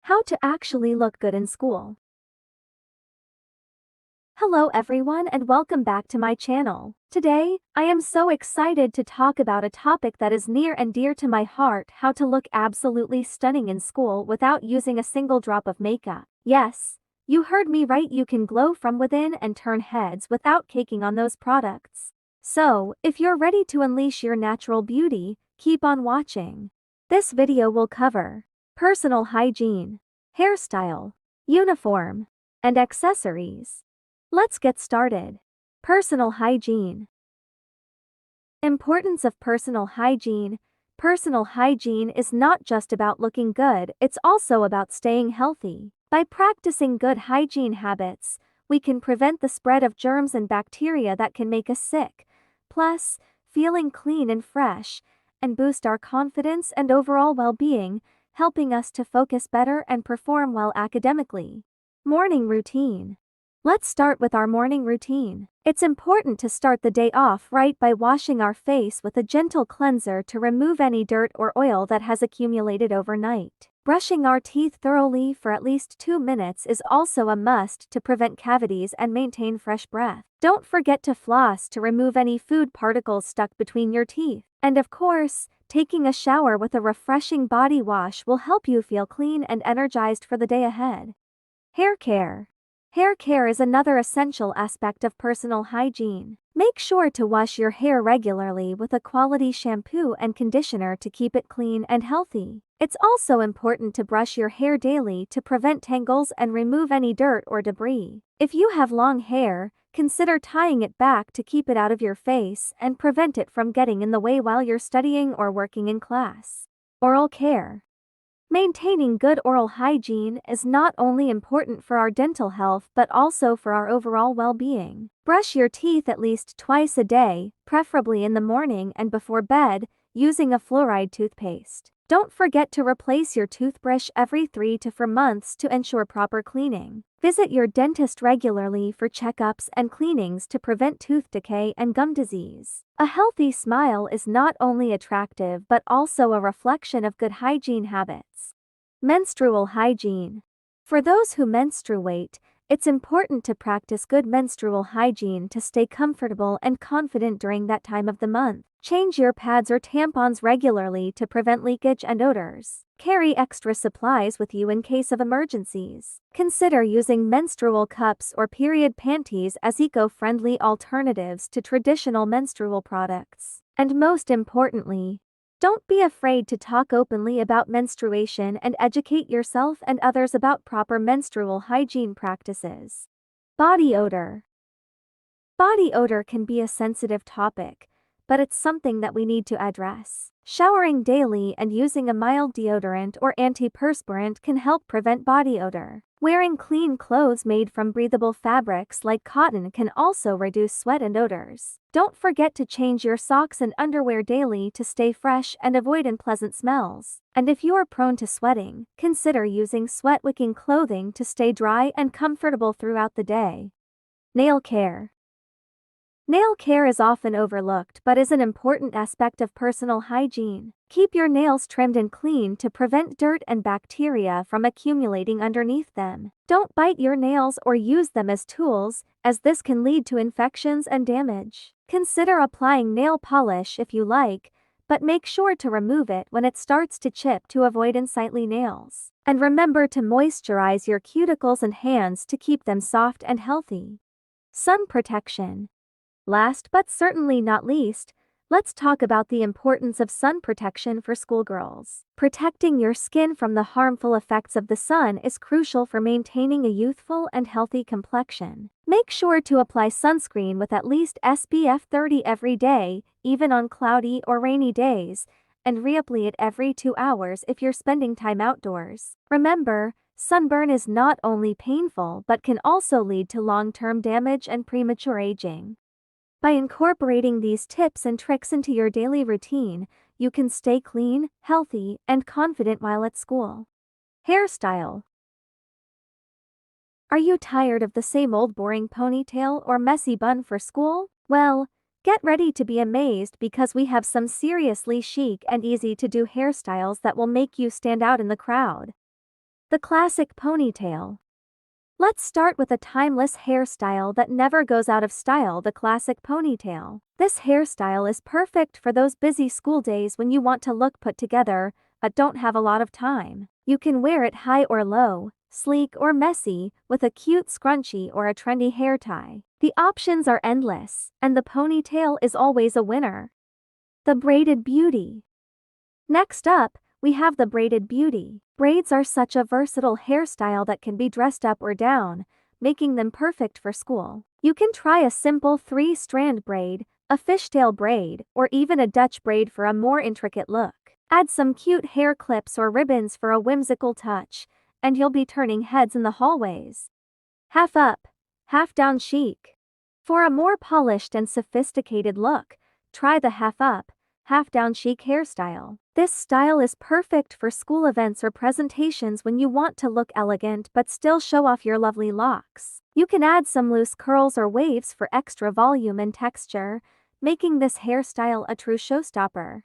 How to actually look good in school. Hello everyone and welcome back to my channel. Today, I am so excited to talk about a topic that is near and dear to my heart: how to look absolutely stunning in school without using a single drop of makeup. Yes, you heard me right, you can glow from within and turn heads without caking on those products. So, if you're ready to unleash your natural beauty, keep on watching. This video will cover personal hygiene, hairstyle, uniform, and accessories. Let's get started. Personal hygiene. Importance of personal hygiene. Personal hygiene is not just about looking good, it's also about staying healthy. By practicing good hygiene habits, we can prevent the spread of germs and bacteria that can make us sick. Plus, feeling clean and fresh, and boost our confidence and overall well-being, helping us to focus better and perform well academically. Morning routine. Let's start with our morning routine. It's important to start the day off right by washing our face with a gentle cleanser to remove any dirt or oil that has accumulated overnight. Brushing our teeth thoroughly for at least 2 minutes is also a must to prevent cavities and maintain fresh breath. Don't forget to floss to remove any food particles stuck between your teeth. And of course, taking a shower with a refreshing body wash will help you feel clean and energized for the day ahead. Hair care. Hair care is another essential aspect of personal hygiene. Make sure to wash your hair regularly with a quality shampoo and conditioner to keep it clean and healthy. It's also important to brush your hair daily to prevent tangles and remove any dirt or debris. If you have long hair, consider tying it back to keep it out of your face and prevent it from getting in the way while you're studying or working in class. Oral care. Maintaining good oral hygiene is not only important for our dental health but also for our overall well-being. Brush your teeth at least twice a day, preferably in the morning and before bed, using a fluoride toothpaste. Don't forget to replace your toothbrush every 3 to 4 months to ensure proper cleaning. Visit your dentist regularly for checkups and cleanings to prevent tooth decay and gum disease. A healthy smile is not only attractive but also a reflection of good hygiene habits. Menstrual hygiene. For those who menstruate, it's important to practice good menstrual hygiene to stay comfortable and confident during that time of the month. Change your pads or tampons regularly to prevent leakage and odors. Carry extra supplies with you in case of emergencies. Consider using menstrual cups or period panties as eco-friendly alternatives to traditional menstrual products. And most importantly, don't be afraid to talk openly about menstruation and educate yourself and others about proper menstrual hygiene practices. Body odor. Body odor can be a sensitive topic, but it's something that we need to address. Showering daily and using a mild deodorant or antiperspirant can help prevent body odor. Wearing clean clothes made from breathable fabrics like cotton can also reduce sweat and odors. Don't forget to change your socks and underwear daily to stay fresh and avoid unpleasant smells. And if you are prone to sweating, consider using sweat-wicking clothing to stay dry and comfortable throughout the day. Nail care. Nail care is often overlooked but is an important aspect of personal hygiene. Keep your nails trimmed and clean to prevent dirt and bacteria from accumulating underneath them. Don't bite your nails or use them as tools, as this can lead to infections and damage. Consider applying nail polish if you like, but make sure to remove it when it starts to chip to avoid unsightly nails. And remember to moisturize your cuticles and hands to keep them soft and healthy. Sun protection. Last but certainly not least, let's talk about the importance of sun protection for schoolgirls. Protecting your skin from the harmful effects of the sun is crucial for maintaining a youthful and healthy complexion. Make sure to apply sunscreen with at least SPF 30 every day, even on cloudy or rainy days, and reapply it every 2 hours if you're spending time outdoors. Remember, sunburn is not only painful but can also lead to long-term damage and premature aging. By incorporating these tips and tricks into your daily routine, you can stay clean, healthy, and confident while at school. Hairstyle. Are you tired of the same old boring ponytail or messy bun for school? Well, get ready to be amazed because we have some seriously chic and easy to do hairstyles that will make you stand out in the crowd. The classic ponytail. Let's start with a timeless hairstyle that never goes out of style, the classic ponytail. This hairstyle is perfect for those busy school days when you want to look put together, but don't have a lot of time. You can wear it high or low, sleek or messy, with a cute scrunchie or a trendy hair tie. The options are endless, and the ponytail is always a winner. The braided beauty. Next up, we have the braided beauty. Braids are such a versatile hairstyle that can be dressed up or down, making them perfect for school. You can try a simple 3-strand braid, a fishtail braid, or even a Dutch braid for a more intricate look. Add some cute hair clips or ribbons for a whimsical touch, and you'll be turning heads in the hallways. Half up, half down chic. For a more polished and sophisticated look, try the half up, half down chic hairstyle. This style is perfect for school events or presentations when you want to look elegant but still show off your lovely locks. You can add some loose curls or waves for extra volume and texture, making this hairstyle a true showstopper.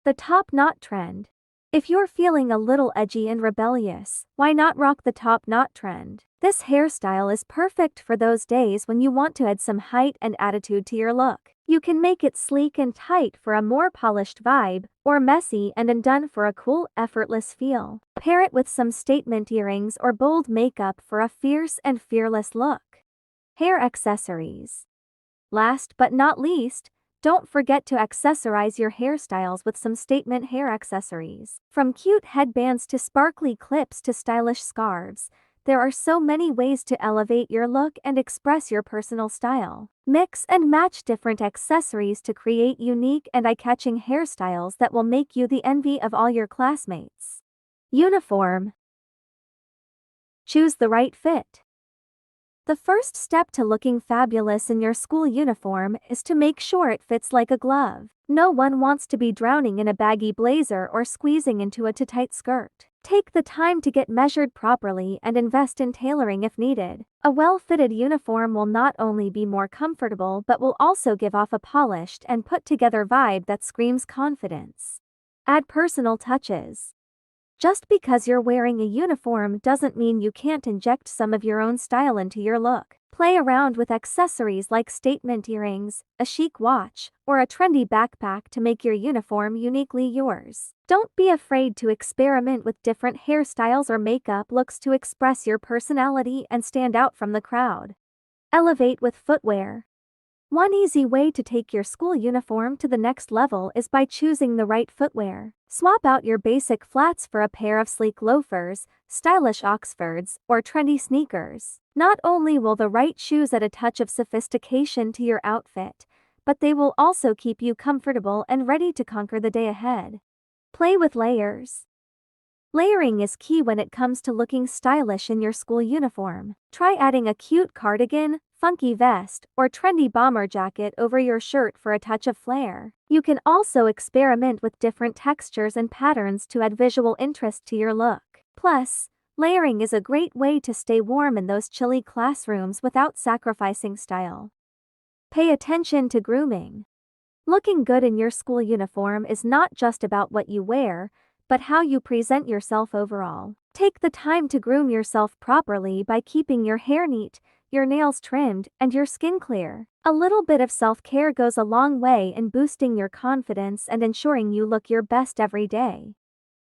The top knot trend. If you're feeling a little edgy and rebellious, why not rock the top knot trend? This hairstyle is perfect for those days when you want to add some height and attitude to your look. You can make it sleek and tight for a more polished vibe, or messy and undone for a cool, effortless feel. Pair it with some statement earrings or bold makeup for a fierce and fearless look. Hair accessories. Last but not least, don't forget to accessorize your hairstyles with some statement hair accessories. From cute headbands to sparkly clips to stylish scarves, there are so many ways to elevate your look and express your personal style. Mix and match different accessories to create unique and eye-catching hairstyles that will make you the envy of all your classmates. Uniform. Choose the right fit. The first step to looking fabulous in your school uniform is to make sure it fits like a glove. No one wants to be drowning in a baggy blazer or squeezing into a too tight skirt. Take the time to get measured properly and invest in tailoring if needed. A well-fitted uniform will not only be more comfortable but will also give off a polished and put-together vibe that screams confidence. Add personal touches. Just because you're wearing a uniform doesn't mean you can't inject some of your own style into your look. Play around with accessories like statement earrings, a chic watch, or a trendy backpack to make your uniform uniquely yours. Don't be afraid to experiment with different hairstyles or makeup looks to express your personality and stand out from the crowd. Elevate with footwear. One easy way to take your school uniform to the next level is by choosing the right footwear. Swap out your basic flats for a pair of sleek loafers, stylish Oxfords, or trendy sneakers. Not only will the right shoes add a touch of sophistication to your outfit, but they will also keep you comfortable and ready to conquer the day ahead. Play with layers. Layering is key when it comes to looking stylish in your school uniform. Try adding a cute cardigan, funky vest, or trendy bomber jacket over your shirt for a touch of flair. You can also experiment with different textures and patterns to add visual interest to your look. Plus, layering is a great way to stay warm in those chilly classrooms without sacrificing style. Pay attention to grooming. Looking good in your school uniform is not just about what you wear, but how you present yourself overall. Take the time to groom yourself properly by keeping your hair neat, your nails trimmed, and your skin clear. A little bit of self-care goes a long way in boosting your confidence and ensuring you look your best every day.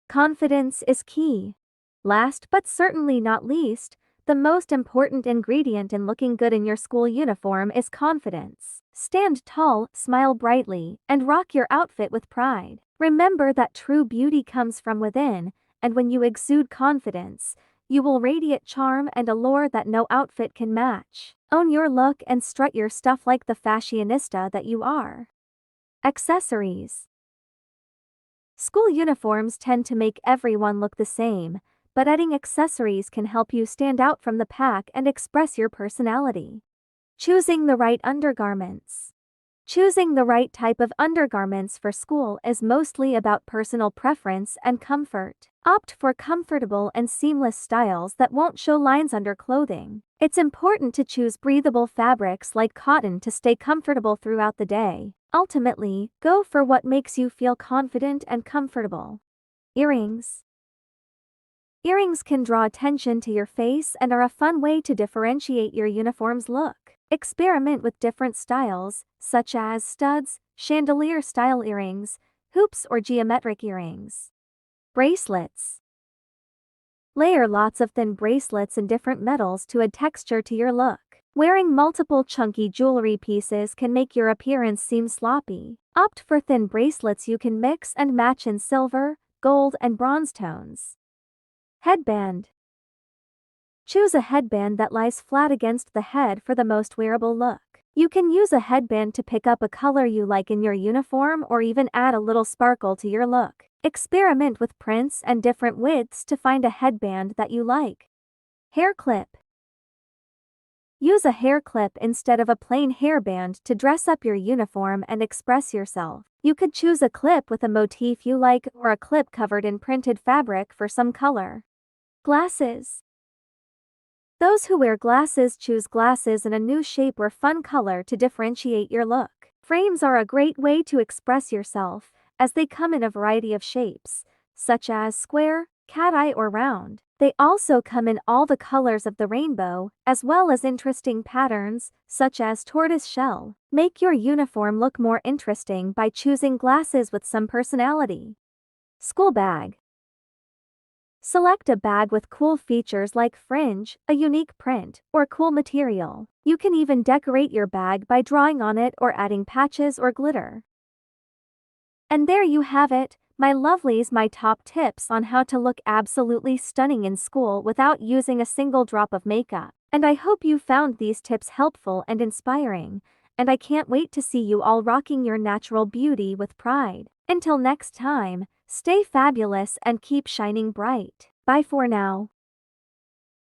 Confidence is key. Last but certainly not least, the most important ingredient in looking good in your school uniform is confidence. Stand tall, smile brightly, and rock your outfit with pride. Remember that true beauty comes from within, and when you exude confidence, you will radiate charm and allure that no outfit can match. Own your look and strut your stuff like the fashionista that you are. Accessories. School uniforms tend to make everyone look the same, but adding accessories can help you stand out from the pack and express your personality. Choosing the right undergarments. Choosing the right type of undergarments for school is mostly about personal preference and comfort. Opt for comfortable and seamless styles that won't show lines under clothing. It's important to choose breathable fabrics like cotton to stay comfortable throughout the day. Ultimately, go for what makes you feel confident and comfortable. Earrings. Earrings can draw attention to your face and are a fun way to differentiate your uniform's look. Experiment with different styles, such as studs, chandelier-style earrings, hoops, or geometric earrings. Bracelets. Layer lots of thin bracelets in different metals to add texture to your look. Wearing multiple chunky jewelry pieces can make your appearance seem sloppy. Opt for thin bracelets you can mix and match in silver, gold, and bronze tones. Headband. Choose a headband that lies flat against the head for the most wearable look. You can use a headband to pick up a color you like in your uniform or even add a little sparkle to your look. Experiment with prints and different widths to find a headband that you like. Hair clip. Use a hair clip instead of a plain hairband to dress up your uniform and express yourself. You could choose a clip with a motif you like or a clip covered in printed fabric for some color. Glasses. Those who wear glasses choose glasses in a new shape or fun color to differentiate your look. Frames are a great way to express yourself, as they come in a variety of shapes, such as square, cat eye, or round. They also come in all the colors of the rainbow, as well as interesting patterns, such as tortoise shell. Make your uniform look more interesting by choosing glasses with some personality. School bag. Select a bag with cool features like fringe, a unique print, or cool material. You can even decorate your bag by drawing on it or adding patches or glitter. And there you have it, my lovelies, my top tips on how to look absolutely stunning in school without using a single drop of makeup. And I hope you found these tips helpful and inspiring, and I can't wait to see you all rocking your natural beauty with pride. Until next time, stay fabulous and keep shining bright. Bye for now.